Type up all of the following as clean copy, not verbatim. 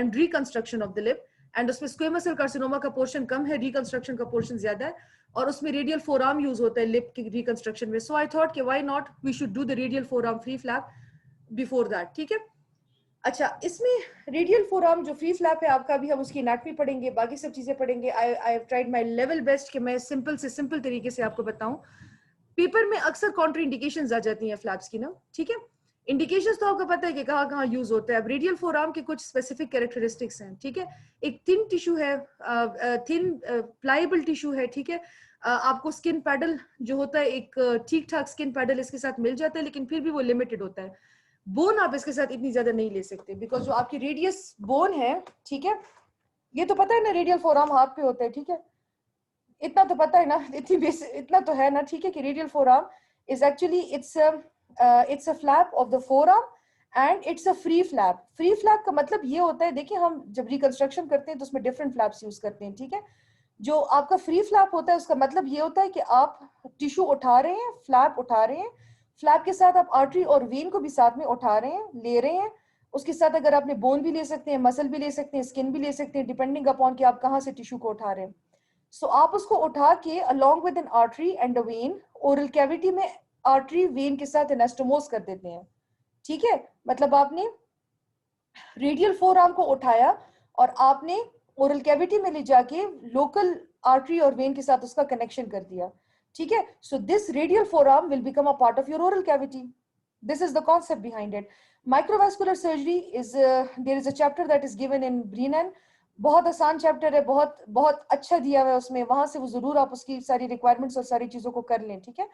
And reconstruction of the lip, and उसमें squamous cell carcinoma का portion कम है, reconstruction का पोर्शन ज्यादा है, और उसमें रेडियल फोरआर्म यूज होता है लिप की रिकंस्ट्रक्शन में. सो आई थॉट कि why not we should do the radial forearm free flap before that. ठीक है. अच्छा, इसमें रेडियल फोरआर्म जो फ्री फ्लैप है आपका, अभी हम उसकी एनाटमी पढ़ेंगे, बाकी सब चीजें पढ़ेंगे. I have tried my level best कि मैं सिंपल से सिंपल तरीके से आपको बताऊं. पेपर में अक्सर काउंटर इंडिकेशंस आ जाती हैं फ्लैप्स की ना. ठीक है. इंडिकेशंस तो आपको पता है कि कहाँ कहाँ यूज होता है. अब रेडियल फोरआर्म के कुछ स्पेसिफिक कैरेक्टरिस्टिक्स हैं. ठीक है. एक थिन टिश्यू है, थिन प्लाइबल टिश्यू है. ठीक है. आपको स्किन पैडल जो होता है, एक ठीक ठाक स्किन पैडल इसके साथ मिल जाता है, लेकिन फिर भी वो लिमिटेड होता है. बोन आप इसके साथ इतनी ज्यादा नहीं ले सकते, बिकॉज जो आपकी रेडियस बोन है, ठीक है, ये तो पता है ना रेडियल फोरआर्म हाथ पे होता है. ठीक है. इतना तो पता है ना, इतना तो है ना. ठीक है. कि radial forearm is actually it's a flap of the forearm and it's a free flap. Free flap का मतलब ये होता है, देखिए हम जब रिकंस्ट्रक्शन करते हैं तो उसमें डिफरेंट फ्लैप्स यूज करते हैं. ठीक है. जो आपका फ्री फ्लैप होता है उसका मतलब ये होता है कि आप टिश्यू उठा रहे हैं, फ्लैप उठा रहे हैं, फ्लैप के साथ आप आर्टरी और वेन को भी साथ में उठा रहे हैं, ले रहे हैं. उसके साथ अगर आपने बोन भी ले सकते हैं, मसल भी ले सकते हैं, स्किन भी ले सकते हैं, डिपेंडिंग अपॉन कि आप कहाँ से टिश्यू को उठा रहे हैं. सो आप उसको उठा के along with N artery and a when, oral cavity में आर्टरी वेन के साथ एनास्टोमोस कर देते हैं. ठीक है. मतलब आपने रेडियल फोरआर्म को उठाया और आपने ओरल कैविटी में ले जाके लोकल आर्टरी और वेन के साथ उसका कनेक्शन कर दिया. ठीक है. So this radial forearm will become a part of your oral cavity. This is the concept behind it. Microvascular surgery is, there is a chapter that is given in Brennan. बहुत आसान chapter है, बहुत बहुत अच्छा दिया हुआ है उसमें. वहां से वो जरूर आप उसकी सारी रिक्वायरमेंट्स और सारी चीजों को कर लें. ठीक है.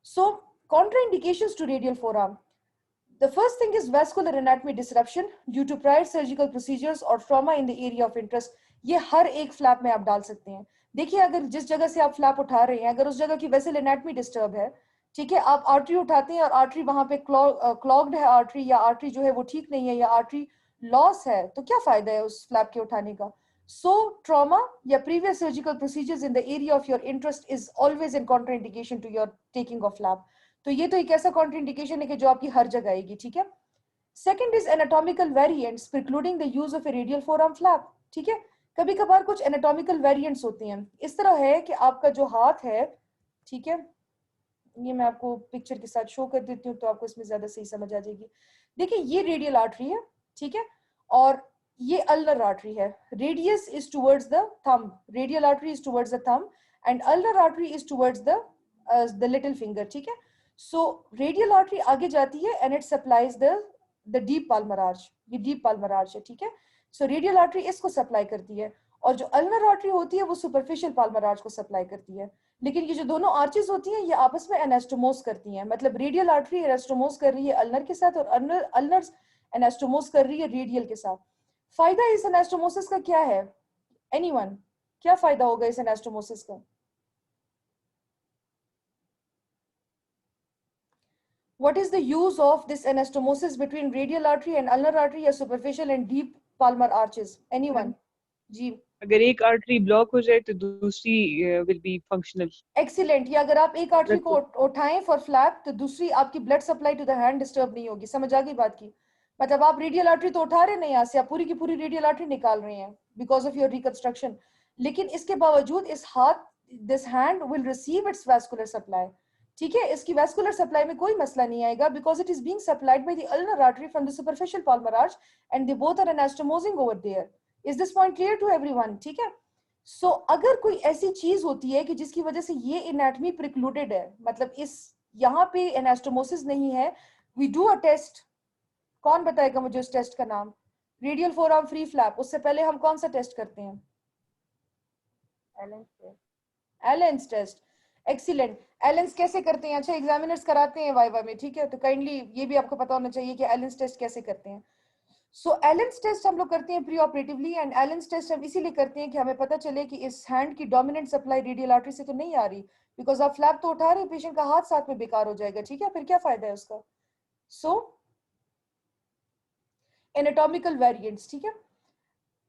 सो contraindications to radial forearm. The first thing is vascular anatomy disruption due to prior surgical procedures or trauma in the area of interest. ये हर एक फ्लैप में आप डाल सकते हैं. देखिए, अगर जिस जगह से आप फ्लैप उठा रहे हैं, अगर उस जगह की वेसल एनाटमी डिस्टर्ब है, ठीक है, आप आर्टरी उठाते हैं और आर्टरी वहां पे क्लॉग्ड है आर्टरी, या आर्टरी जो है वो ठीक नहीं है, या आर्टरी लॉस है, तो क्या फायदा है उस फ्लैप के उठाने का. सो ट्रॉमा या previous surgical procedures in the area of your interest is always in contraindication to your taking of flap. तो ये तो एक ऐसा कॉन्ट्राइंडिकेशन है कि जो आपकी हर जगह आएगी. ठीक है. Second is anatomical variants precluding the use of a radial forearm flap. ठीक है. कभी कभार कुछ एनाटॉमिकल वेरिएंट्स होती हैं. इस तरह है कि आपका जो हाथ है, ठीक है, ये मैं आपको पिक्चर के साथ शो कर देती हूँ तो आपको इसमें ज्यादा सही समझ आ जाएगी. देखिए, ये रेडियल आर्टरी है. ठीक है. और ये अल्नर आर्टरी है. Radius is towards the thumb, radial artery is towards the thumb and ulnar artery is towards the little finger. ठीक है. सो रेडियल आर्टरी आगे जाती है and it supplies the deep Palmer arch. ये deep Palmer arch है. ठीक है. So radial artery इसको सप्लाई करती है, और जो अल्नर आर्टरी होती है वो सुपरफिशियल पाल्मर आर्च को सप्लाई करती है. लेकिन ये जो दोनों आर्चेस होती हैं ये आपस में एनास्टोमोस करती हैं. मतलब रेडियल आर्टरी एनास्टोमोस कर रही है अल्नर के साथ, और अल्नर एनास्टोमोस कर रही है रेडियल के साथ. फायदा इस एनास्टोमोसिस का क्या है? एनीवन, क्या फायदा होगा इस एनास्टोमोसिस का? What is the use of this anastomosis between radial artery and ulnar artery या superficial and deep palmar arches? Anyone? जी. अगर एक आर्टरी ब्लॉक हो जाए तो दूसरी विल बी फंक्शनल. एक्सीलेंट. या अगर आप एक आर्टरी को उठाएं फॉर फ्लैप तो दूसरी आपकी blood supply to the hand disturb नहीं होगी. समझ आ गई बात की? मतलब आप रेडियल आर्टरी तो उठा रहे हैं यहाँ से, आप पूरी की पूरी रेडियल आर्टरी निकाल रहे हैं बिकॉज ऑफ योर रिकंस्ट्रक्शन, लेकिन इसके बावजूद इस हाथ, this hand will receive it's vascular supply. ठीक है. इसकी वैस्कुलर सप्लाई में कोई मसला नहीं आएगा because it is being supplied by the ulnar artery from the superficial palmar arch and they both are anastomosing over there. Is this point clear to everyone? ठीक है. सो अगर कोई ऐसी चीज होती है कि जिसकी वजह से ये एनाटमी प्रिक्लूडेड है, मतलब इस यहाँ पे एनास्टोमोसिस नहीं है, वी डू अ टेस्ट. कौन बताएगा मुझे उस टेस्ट का नाम? Radial forearm free flap. उससे पहले हम कौन सा टेस्ट करते हैं? एलेंस टेस्ट. एक्सीलेंट. एलेंस कैसे करते हैं? अच्छा, एग्जामिनर्स कराते हैं वाइवा में. ठीक है. तो काइंडली ये भी आपको पता होना चाहिए कि एलेंस टेस्ट कैसे करते हैं. सो एलेंस टेस्ट हम लोग करते हैं preoperatively, and Allen's test हम इसीलिए करते हैं कि हमें पता चले कि इस हैंड की डोमिनेंट सप्लाई रेडियल आर्टरी से तो नहीं आ रही, बिकॉज आप फ्लैप तो उठा रहे हैं, पेशेंट का हाथ साथ में बेकार हो जाएगा. ठीक है. फिर क्या फायदा है उसका? सो एनाटॉमिकल वेरिएंट्स. ठीक है.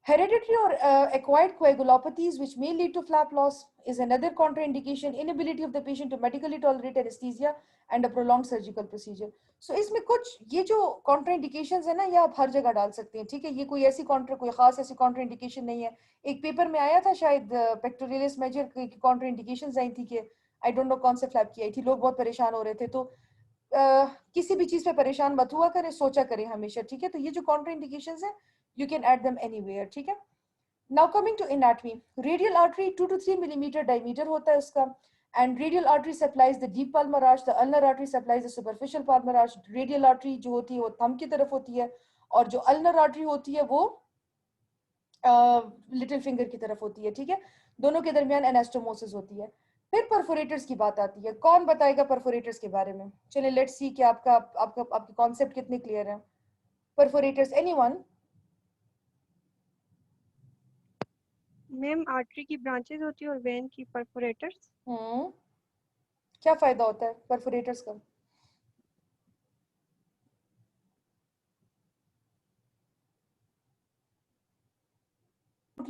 Hereditary or acquired coagulopathies which may lead to flap loss is another contraindication. Inability of the patient to medically tolerate anesthesia and a prolonged surgical procedure. So इसमें कुछ ये जो contraindications है ना, ये आप हर जगह डाल सकते हैं, ठीक है? ये कोई ऐसी कोई खास ऐसी contraindication नहीं है. एक पेपर में आया था शायद pectoralis major की contraindications आई थी कि I don't know कौन से flap की आई थी, लोग बहुत परेशान हो रहे थे. तो किसी भी चीज पे परेशान मत हुआ करें, सोचा करें हमेशा, ठीक है? तो ये जो contraindications है, you can add them anywhere, ठीक है? Now coming to anatomy, radial artery 2 to 3 millimeter diameter होता है उसका, and radial artery supplies the deep palmar arch, the ulnar artery supplies the superficial palmar arch. Radial artery जो होती है वो thumb की तरफ होती है, और जो ulnar artery होती है वो लिटिल फिंगर की तरफ होती है, ठीक है? दोनों के दरमियान एनास्टोमोसिस होती है. फिर परफोरेटर्स की बात आती है. कौन बताएगा परफोरेटर्स के बारे में? चलिए लेट्स सी कि आपके कॉन्सेप्ट कितने क्लियर हैं. Perforators, anyone? मैम आर्टरी की ब्रांचेस होती है और वेन की परफोरेटर्स. क्या फायदा होता है परफोरेटर्स का?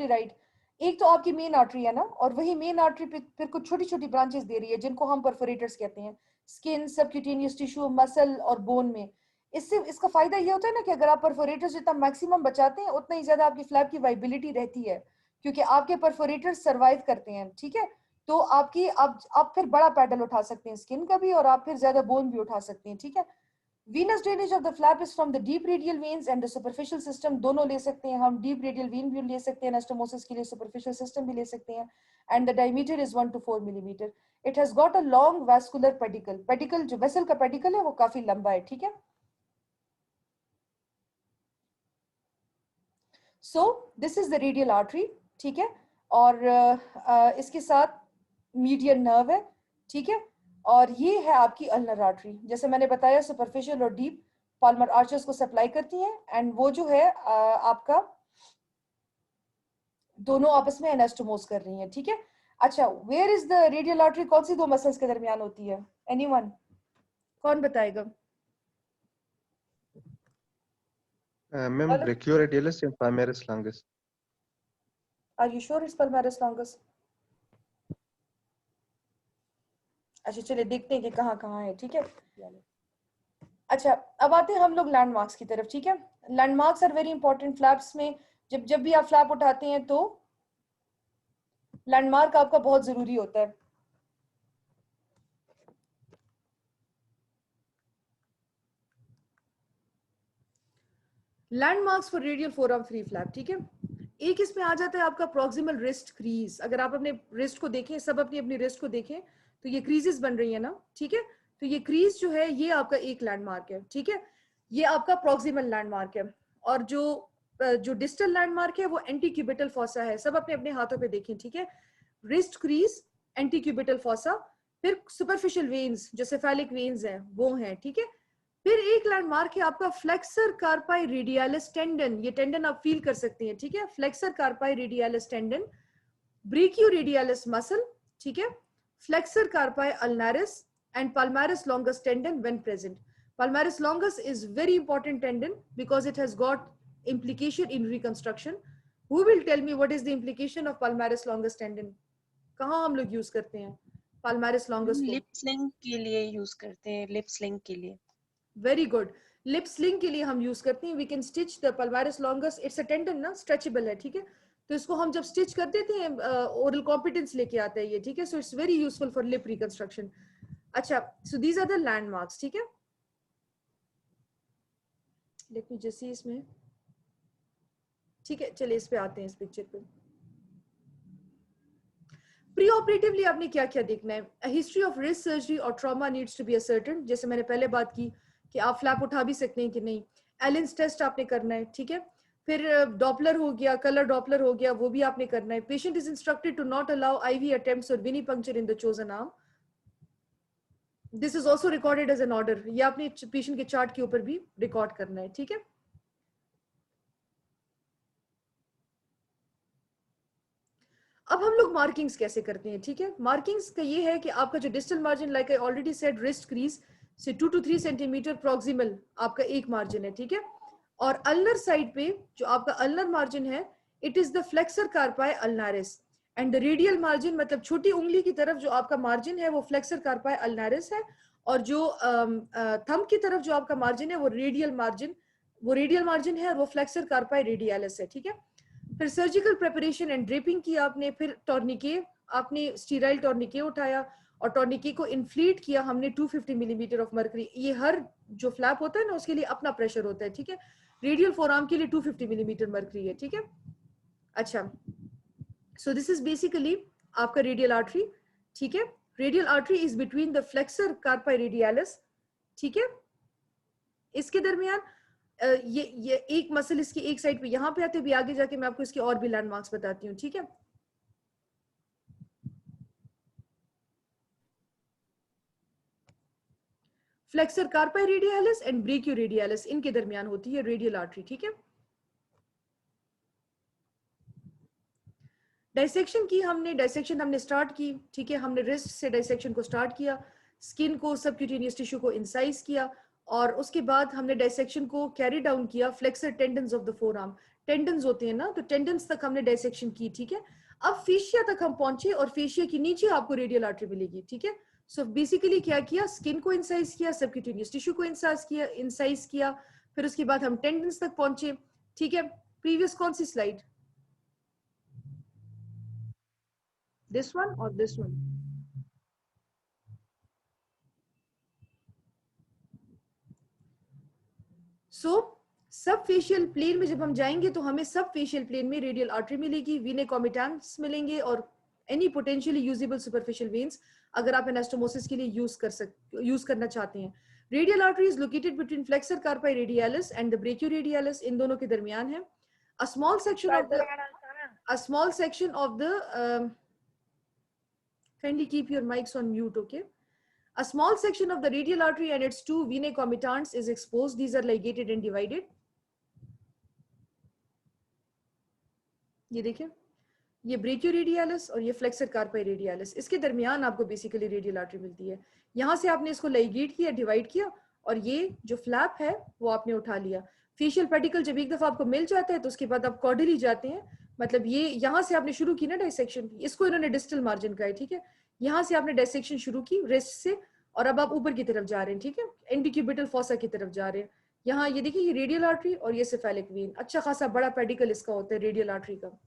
राइट. एक तो आपकी मेन आर्टरी है ना, और वही मेन आर्टरी फिर कुछ छोटी छोटी ब्रांचेस दे रही है जिनको हम परफोरेटर्स कहते हैं. स्किन, सबक्यूटेनियस टिश्यू, मसल और बोन में. इससे इसका फायदा ये होता है ना कि अगर आप परफोरेटर्स जितना मैक्सिमम बचाते हैं उतना ही ज्यादा आपकी फ्लैप की वाइबिलिटी रहती है, क्योंकि आपके परफोरेटर्स सर्वाइव करते हैं, ठीक है? तो आपकी आप फिर बड़ा पैडल उठा सकते हैं स्किन का भी, और आप फिर ज्यादा बोन भी उठा सकते हैं, ठीक है? Venous drainage of the flap is from the deep radial veins and the superficial system. दोनों ले सकते हैं हम, deep radial vein भी ले सकते हैं anastomosis के लिए, superficial system भी ले सकते हैं. And the diameter is 1 to 4 millimeter. It has got a long vascular pedicle. Pedicle जो vessel का pedicle है वो काफी लंबा है, ठीक है? So this is the radial artery, ठीक है? और इसके साथ median nerve है, ठीक है? और ये है आपकी अल्नर आर्टरी. जैसे मैंने बताया सुपरफिशियल और डीप पाल्मर आर्चेस को सप्लाई करती हैं, एंड वो जो है आपका दोनों आपस में एनास्टोमोस कर रही हैं, ठीक है? अच्छा, where is the radial artery? कौन सी दो मसल्स के दरमियान होती है? एनीवन? कौन बताएगा? मैम ब्रेकियोरेडियलिस या palmaris longus. Are you sure it's palmaris longus? अच्छा चलिए देखते हैं कि कहाँ कहाँ है, ठीक है? अच्छा, अब आते हैं हम लोग लैंडमार्क्स की तरफ, ठीक है? Landmarks are very important flaps में. जब भी आप फ्लैप उठाते हैं तो लैंडमार्क आपका बहुत जरूरी होता है. Landmarks for radial forearm free flap, ठीक है? एक इसमें आ जाता है आपका प्रॉक्सिमल रिस्ट क्रीज. अगर आप अपने रिस्ट को देखें, सब अपनी अपनी रिस्ट को देखें, तो ये क्रीजेस बन रही है ना, ठीक है? तो ये क्रीज जो है ये आपका एक लैंडमार्क है, ठीक है? ये आपका प्रॉक्सिमल लैंडमार्क है. और जो डिस्टल लैंडमार्क है वो एंटीक्यूबिटल फॉसा है. सब अपने अपने हाथों पे देखें, ठीक है? रिस्ट क्रीज, एंटीक्यूबिटल फॉसा, फिर सुपरफिशियल वेन्स जो सेफेलिक वेन्स हैं वो हैं, ठीक है? फिर एक लैंडमार्क है आपका फ्लेक्सर कार्पाई रेडियालिस टेंडन. ये टेंडन आप फील कर सकते हैं, ठीक है? Flexor carpi radialis tendon, brachioradialis muscle, ठीक है? Flexor carpi ulnaris and palmaris longus tendon when present. Palmaris longus is very important tendon because it has got implication in reconstruction. Who will tell me what is the implication of palmaris longus tendon? कहाँ हम लोग use करते हैं palmaris longus को? Lip sling के लिए use करते हैं. लिप स्लिंग के लिए. Very good. लिप स्लिंग के लिए हम यूज करते हैं. We can stitch the palmaris longus. It's a tendon ना, stretchable है, ठीक है? तो इसको हम जब स्टिच कर देते हैं ओरल कॉम्पिटेंस लेके आता है ये, ठीक है? So it's very useful for lip reconstruction. अच्छा, so these are the landmarks, ठीक है? लेट मी जस्ट सी इसमें, ठीक है? चलिए इस पे आते हैं, इस पिक्चर पे. प्री ऑपरेटिवली आपने क्या क्या देखना है? हिस्ट्री ऑफ रिस्ट सर्जरी और trauma needs to be ascertain. जैसे मैंने पहले बात की कि आप फ्लैप उठा भी सकते हैं कि नहीं. एलिन्स टेस्ट आपने करना है, ठीक है? फिर डॉपलर हो गया, कलर डॉपलर हो गया, वो भी आपने करना है. Patient is instructed to not allow IV attempts और venipuncture in the chosen arm. This is also recorded as an order. ये आपने पेशेंट के चार्ट के ऊपर भी रिकॉर्ड करना है, ठीक है? अब हम लोग मार्किंग्स कैसे करते हैं, ठीक है? मार्किंग्स का ये है कि आपका जो distal margin, like I already said, wrist crease से 2 to 3 सेंटीमीटर प्रॉक्सिमल आपका एक मार्जिन है, ठीक है? और अल्नर साइड पे जो आपका अल्नर मार्जिन है it is the flexor कार्पाई अल्नारिस and the radial margin, मतलब छोटी उंगली की तरफ जो आपका मार्जिन है वो फ्लेक्सर कार्पाई अल्नारिस है, और जो थंब की तरफ जो आपका मार्जिन है वो रेडियल मार्जिन है, और वो फ्लेक्सर कार्पाई रेडियलिस है, ठीक है। फिर सर्जिकल प्रिपरेशन एंड ड्रेपिंग की आपने, फिर टॉर्निके, आपने स्टीराइल टॉर्निके उठाया और टॉर्निके को इन्फ्लेट किया हमने 250 मिलीमीटर ऑफ मर्करी। ये हर जो फ्लैप होता है ना उसके लिए अपना प्रेशर होता है, ठीक है। रेडियल फोरआर्म के लिए 250 मिलीमीटर मर्करी है, ठीक है। अच्छा, सो दिस इज बेसिकली आपका रेडियल आर्टरी, ठीक है। Radial artery is between the flexor carpi radialis, ठीक है। इसके दरमियान ये एक मसल इसकी एक साइड पे यहाँ पे आते, भी आगे जाके मैं आपको इसके और भी लैंडमार्क्स बताती हूँ, ठीक है। Flexor carpi radialis and brachioradialis, इनके दरमियान होती है रेडियल आर्टरी, ठीक है। डाइसेक्शन हमने स्टार्ट की, ठीक है। हमने रिस्ट से डाइसेक्शन को स्टार्ट किया, स्किन को, सबक्यूटेनियस टिश्यू को इंसाइज किया, और उसके बाद हमने डाइसेक्शन को कैरी डाउन किया flexor tendons of the forearm. Tendons होते हैं ना, तो टेंडन्स तक हमने डाइसेक्शन की, ठीक है। अब फेशिया तक हम पहुंचे, और फेशिया के नीचे आपको रेडियल आर्टरी मिलेगी, ठीक है। सो बेसिकली क्या किया, स्किन को इंसाइज किया, सबक्यूटेनियस टिश्यू को इंसाइज किया, फिर उसके बाद हम टेंडन्स तक पहुंचे, ठीक है। प्रीवियस कौन सी स्लाइड, दिस वन और दिस वन? सो सब फेशियल प्लेन में जब हम जाएंगे तो हमें सब फेशियल प्लेन में रेडियल आर्टरी मिलेगी, वीने कॉमिटेंस मिलेंगे, और any potentially usable superficial veins अगर आप एनास्टोमोसिस के लिए यूज करना चाहते हैं। Radial artery is located between flexor carpi radialis and the brachioradialis, इन दोनों के दरमियान है। A small section of the kindly keep your mics on mute, okay? A small section of the radial artery and its two venae comitants is exposed. These are ligated and divided. ये देखिए, ये ब्रेकियोरेडियलिस और ये flexor carpi radialis, इसके दरमियान आपको basically radial artery मिलती है। यहाँ से आपने इसको लाइगेट किया, डिवाइड किया, और ये जो फ्लैप है वो आपने उठा लिया। फेशियल पेडिकल जब एक दफा आपको मिल जाता है तो उसके बाद आप कॉर्डली जाते हैं, मतलब ये यहाँ से आपने शुरू की ना डाइसेक्शन, इसको इन्होंने डिस्टल मार्जिन का है, ठीक है। यहाँ से आपने डाइसेक्शन शुरू की रेस्ट से, और अब आप ऊपर की तरफ जा रहे हैं, ठीक है, एंटीक्यूबिटल फॉसा की तरफ जा रहे हैं। यहाँ ये देखिए, ये रेडियल आर्टरी और ये सेफेलिक वेन, अच्छा खासा बड़ा पेडिकल इसका होता है रेडियल आर्टरी का।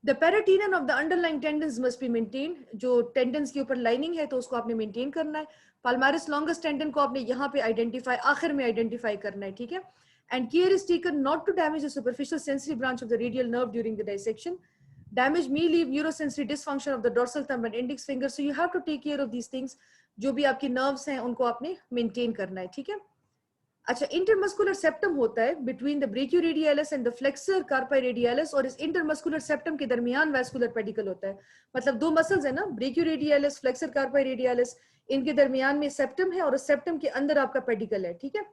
The peritoneum of the underlying tendons must be maintained. जो टेंडन्स के ऊपर लाइनिंग है तो उसको आपने मेंटेन करना है। पाल्मारिस लॉन्गेस्ट टेंडन को आपने यहाँ पे आइडेंटिफाई, आखिर में आइडेंटिफाई करना है, ठीक है। And care is taken not to damage the superficial sensory branch of the radial nerve during the dissection. Damage may leave neurosensory dysfunction of the dorsal thumb and index finger. So you have to take care of these things. जो भी आपकी nerves हैं उनको आपने maintain करना है, ठीक है। अच्छा, इंटरमस्कुलर सेप्टम होता है between the ब्रेकियोरेडियलिस and the flexor carpi radialis, और इस इंटरमस्कुलर सेप्टम के दरमियान वैस्कुलर पेडिकल होता है। मतलब दो मसल्स है ना, ब्रेकियोरेडियलिस, फ्लेक्सर कार्पाई रेडियलिस, इनके दरमियान में सेप्टम है और उस सेप्टम के अंदर आपका पेडिकल है, ठीक है।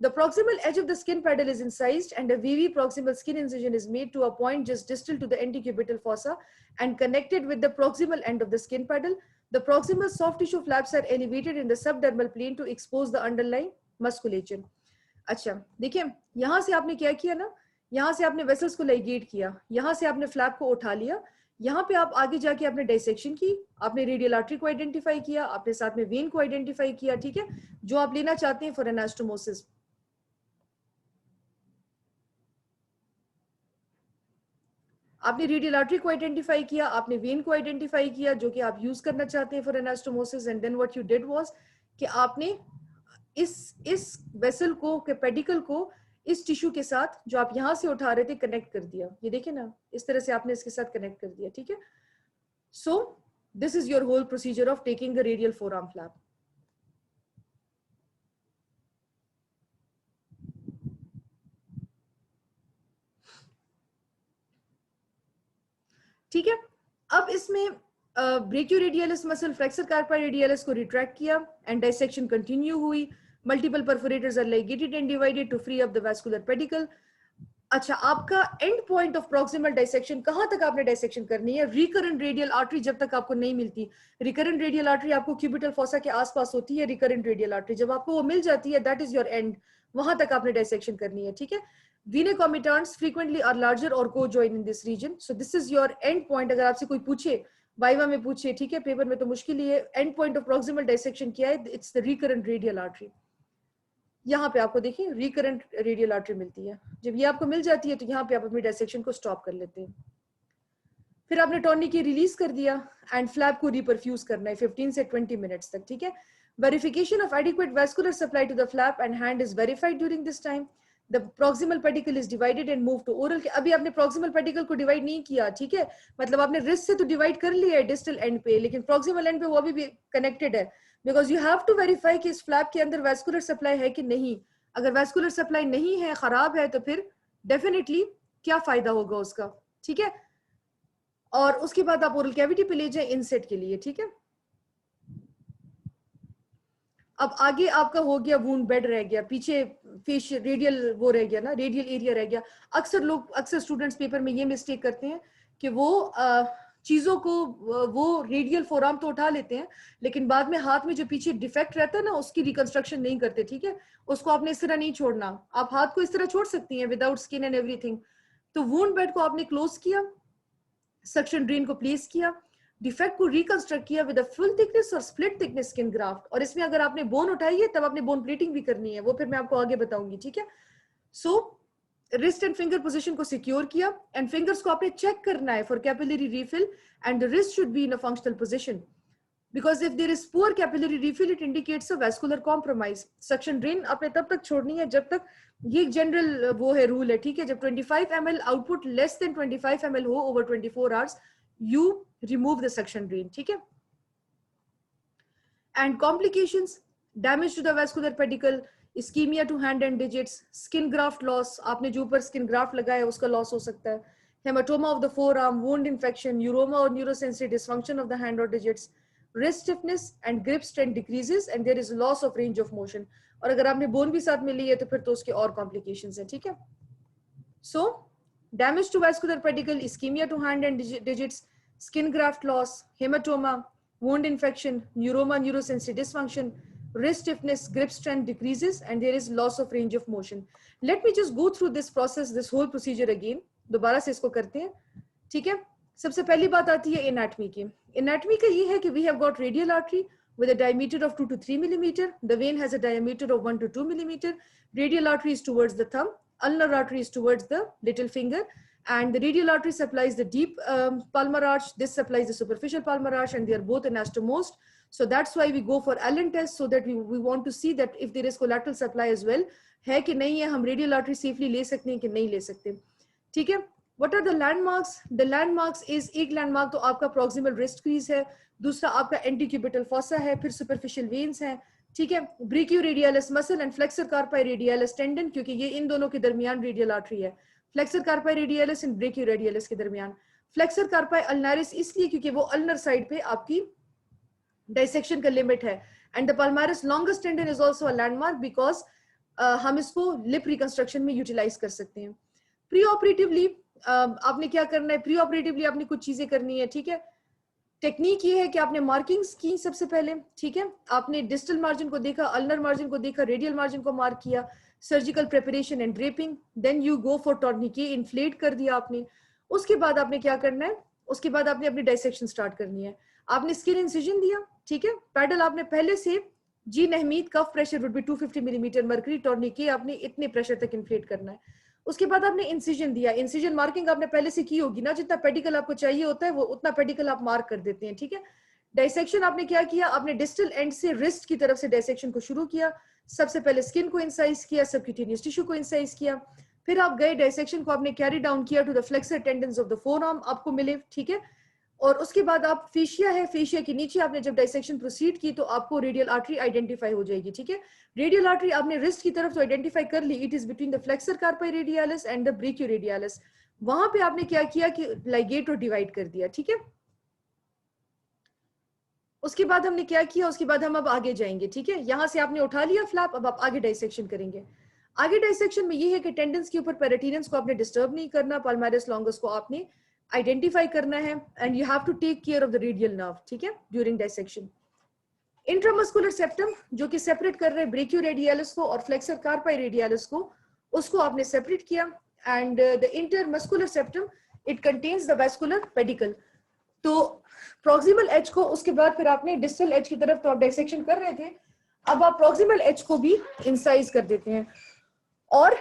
The proximal edge of the skin pedal is incised and a VV proximal skin incision is made to a point just distal to the antecubital fossa and connected with the proximal end of the skin pedal. The proximal soft tissue flaps are elevated in the subdermal plane to expose the underlying musculature. अच्छा देखिए, यहाँ से आपने क्या किया ना, यहाँ से आपने वेसल्स को लाइगेट किया, यहाँ से आपने फ्लैप को उठा लिया, यहाँ पे आप आगे जाके आपने डाइसेक्शन की, आपने रेडियल आर्टरी को आइडेंटिफाई किया, आपने साथ में वेन को आइडेंटिफाई किया, ठीक है, जो आप लेना चाहते हैं फॉर एनास्टोमोसिस। आपने रेडियल आर्टरी को आइडेंटिफाई किया, आपने वेन को आइडेंटिफाई किया जो कि आप यूज करना चाहते हैं for anastomosis, and then what you did was कि आपने इस वेसल को, के पेडिकल को इस टिश्यू के साथ जो आप यहां से उठा रहे थे कनेक्ट कर दिया। ये देखिए ना, इस तरह से आपने इसके साथ कनेक्ट कर दिया, ठीक है। So this is your whole procedure of taking the radial forearm flap. ठीक है, अब इसमें brachioradialis muscle flexor carpi radialis को रिट्रैक्ट किया एंड डाइसेक्शन कंटिन्यू हुई। Multiple perforators are ligated and divided to free up the vascular pedicle. अच्छा, आपका end point of proximal dissection, कहां तक आपने डाइसेक्शन करनी है? रिकरेंट रेडियल आर्टरी जब तक आपको नहीं मिलती, रिकरेंट रेडियल आर्टरी आपको क्यूबिटल फोसा के आसपास होती है, रिकरेंट रेडियल आर्टरी जब आपको वो मिल जाती है दैट इज योर एंड, वहां तक आपने डाइसेक्शन करनी है, ठीक है। Vena comitants frequently are larger or co-join in this region. So this is your end point. अगर आपसे कोई पूछे वाइवा में पूछे, ठीक है, पेपर में तो मुश्किल ही है, and point of proximal dissection क्या है? It's the recurrent radial artery. यहाँ पे आपको देखिए रिकरेंट रेडियल आर्टरी मिलती है. जब ये आपको मिल जाती है तो यहाँ पे आप अपनी डाइसेक्शन को स्टॉप कर लेते हैं. फिर आपने टॉर्निके रिलीज कर दिया एंड फ्लैप को रिपरफ्यूज करना है 15 से 20 मिनट्स तक, ठीक है. Verification of adequate vascular supply to the flap and hand is verified during this time. The proximal pedicle is divided and moved to oral. अभी आपने proximal pedicle को divide नहीं किया, ठीक है, मतलब आपने wrist से तो divide कर लिया है distal end पे, लेकिन proximal end पे वो अभी भी connected है, because you have to verify कि इस flap के अंदर vascular supply है कि नहीं. अगर vascular supply नहीं है, खराब है, तो फिर definitely क्या फायदा होगा उसका, ठीक है. और उसके बाद आप oral cavity पे ले जाए इंसेट के लिए, ठीक है. अब आगे आपका हो गया वूंड बेड रह गया, पीछे फेस रेडियल वो रह गया ना, रेडियल एरिया रह गया. अक्सर स्टूडेंट्स पेपर में ये मिस्टेक करते हैं कि वो चीजों को वो रेडियल फोरआर्म तो उठा लेते हैं, लेकिन बाद में हाथ में जो पीछे डिफेक्ट रहता है ना उसकी रिकंस्ट्रक्शन नहीं करते, ठीक है. उसको आपने इस तरह नहीं छोड़ना, आप हाथ को इस तरह छोड़ सकती हैं विदाउट स्किन एंड एवरीथिंग. तो वूंड बेड को आपने क्लोज किया, सक्शन ड्रेन को प्लेस किया, डिफेक्ट को रिकंस्ट्रक्ट किया विद अ फुल थिकनेस और स्प्लिट थिकनेस स्किन ग्राफ्ट. और इसमें अगर आपने बोन उठाई है तब आपने बोन प्लेटिंग भी करनी है, वो फिर मैं आपको आगे बताऊंगी, ठीक है. So wrist and finger position को सिक्योर किया एंड फिंगर्स को आपने चेक करना है for capillary refill and the wrist should be in a functional position, because if there is poor capillary refill it indicates a vascular compromise. Suction drain आपने तब तक छोड़नी है जब तक, ये एक जनरल वो है रूल है, ठीक है, जब 25 ml output less than 25 ml हो over 24 hours you remove the suction drain, ठीक है. And complications, damage to the vascular pedicle, ischemia to hand and digits, skin graft loss, आपने जो ऊपर skin graft लगाया उसका loss हो सकता है, hematoma of the forearm, wound infection, neuroma or neurosensory dysfunction of the hand or digits, wrist stiffness and grip strength decreases and there is loss of range of motion. और अगर आपने bone भी साथ में ली है तो फिर तो उसके और complications हैं, ठीक है. So damage to vascular pedicle, ischemia to hand and digits, skin graft loss, hematoma, wound infection, neuroma, neurosensory dysfunction, wrist stiffness, grip strength decreases, and there is loss of range of motion. Let me just go through this process, this whole procedure again. दोबारा से इसको करते हैं, ठीक है. सबसे पहली बात आती है एनाटमी की. एनाटमी का ये है कि we have got radial artery with a diameter of 2 to 3 millimeter. The vein has a diameter of 1 to 2 millimeter. Radial artery is towards the thumb. Ulnar artery is towards the little finger. And the radial artery supplies the deep palmar arch. This supplies the superficial palmar arch, and they are both anastomost. So that's why we go for Allen test, so that we want to see that if there is collateral supply as well, है कि नहीं है, हम radial artery safely ले सकते हैं कि नहीं ले सकते, ठीक है. What are the landmarks? The landmarks is एक landmark तो आपका proximal wrist crease है, दूसरा आपका antecubital fossa है, फिर superficial veins है, ठीक है. Brachioradialis muscle and flexor carpi radialis tendon, क्योंकि ये इन दोनों के दरमियान radial artery है. फ्लेक्सर कार्पाई रेडियलिस एंड ब्रेकियोरेडियलिस के दरमियान. फ्लेक्सर कार्पाई अल्नारिस इसलिए क्योंकि वो अल्नर साइड पे आपकी डाइसेक्शन का लिमिट है. And the palmaris longest tendon is also a landmark because हम इसको लिप रिकंस्ट्रक्शन में यूटिलाइज कर सकते हैं. प्री ऑपरेटिवली आपने क्या करना है? प्री ऑपरेटिवली आपने कुछ चीजें करनी है, ठीक है. टेक्निक ये है कि आपने मार्किंग्स की सबसे पहले, ठीक है. आपने डिस्टल मार्जिन को देखा, अल्नर मार्जिन को देखा, रेडियल मार्जिन को मार्क किया, surgical preparation and draping, then you go for tourniquet, inflate कर दिया आपने. उसके बाद आपने क्या करना है? उसके बाद आपने अपनी डाइसेक्शन स्टार्ट करनी है. आपने स्किन इंसिजन दिया, ठीक है. पैडल आपने पहले से जी नहमीद, cuff pressure would be 250 millimetre mercury, tourniquet आपने इतने प्रेशर तक इन्फ्लेट करना है. उसके बाद आपने इंसिजन दिया. इंसिजन मार्किंग आपने पहले से की होगी ना, जितना पेडिकल आपको चाहिए होता है वो उतना पेडिकल आप मार्क कर देते हैं, ठीक है. डाइसेक्शन आपने क्या किया? आपने डिस्टल एंड से रिस्ट की तरफ से डाइसेक्शन को शुरू किया. सबसे पहले स्किन को इंसाइज किया, सबक्यूटेनियस टिश्यू को इंसाइज किया, फिर आप गए डाइसेक्शन को आपने कैरी डाउन किया to the flexor tendons of the forearm आपको मिले, ठीक है. और उसके बाद आप फेशिया है, फेशिया के नीचे आपने जब डाइसेक्शन प्रोसीड की तो आपको रेडियल आर्टरी आइडेंटिफाई हो जाएगी, ठीक है. रेडियल आर्टरी आपने रिस्ट की तरफ तो आइडेंटिफाई कर ली, it is between the flexor carpi radialis and the brachioradialis. वहां पे आपने क्या किया कि लाइगेट और डिवाइड कर दिया, ठीक है. उसके बाद हमने क्या किया? उसके बाद हम अब आगे जाएंगे, ठीक है. यहां से आपने उठा लिया फ्लैप, अब आप आगे डाइसेक्शन करेंगे. आगे डाइसेक्शन में ये है कि टेंडन्स के ऊपर पेराटीनियंस को आपने डिस्टर्ब नहीं करना, पल्मारिस लॉन्गस को आपने आइडेंटिफाई करना है, and you have to take care of the radial nerve, ठीक है, ड्यूरिंग डाइसेक्शन. इंट्रामस्कुलर सेप्टम जो कि सेपरेट कर रहे हैं ब्रेकियोरेडियालिस को और फ्लेक्सर कार्पाई रेडियालिस को, उसको आपने सेपरेट किया and the intermuscular septum it contains the vascular pedicle. तो प्रॉक्सिमल एज को उसके बाद फिर आपने डिस्टल एज की तरफ तो आप डाइसेक्शन कर रहे थे, अब आप प्रॉक्सिमल एज को भी इंसाइज कर देते हैं। और